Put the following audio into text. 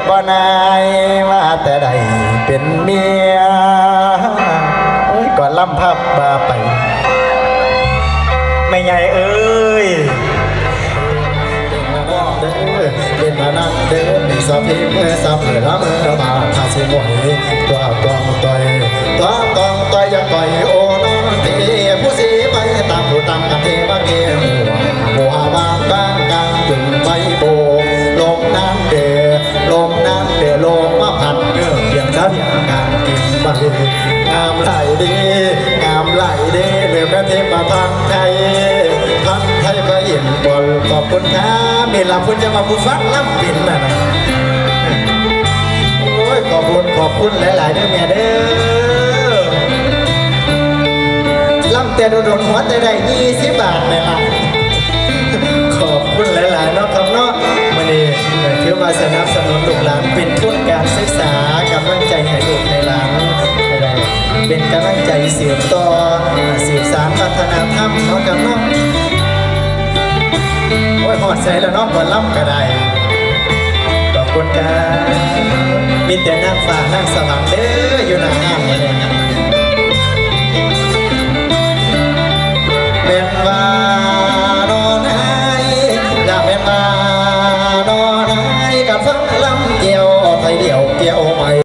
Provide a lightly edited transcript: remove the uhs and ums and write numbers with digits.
บ่นายว่าแต่ใดเป็นเมียก่อนล่ำพับบาไปไม่ใหญ่เอ้ยเป็นมานั่งเดินในสภีเมื่อสับเมื่อละเมื่อบาทาสิหมวยตัวตองต่อยตัวตองต่อยอย่าต่อยโอ้น้องตีผู้สีไปตามผู้ตามกันเทวะเกหัวบางบางกลางดึงไปโบลมน้ำเดือลมน้ำเดือลมมาพัดเรื่องเพียงซะเพียงงานกินไปงามไหลดีงามไหลดีเรื่องประเทศมาพันไทยพันไทยก็อิ่มบอลขอบคุณครับมีลำพูนจะมาผู้ฟังล่ำปิ่นนะโอ้ยขอบคุณหลายๆเด้อแม่เด้อล่ำแต่โดนหัวแต่ได้20 บาทเลยล่ะขอบคุณหลายๆเนาะครับเนาะวันนี้ถือว่าสนับสนุนลูกหลานเป็นทุนการศึกษากำลังใจให้ลูกในหลานอะไรเป็นกำลังใจสืบต่อสืบสานวัฒนธรรมเนาะครับเนาะโอ้ยหอดใส่แล้วเนาะบนล่ำก็ได้ขอบคุณครับมีแต่นางฟ้านางสว่างเด้อ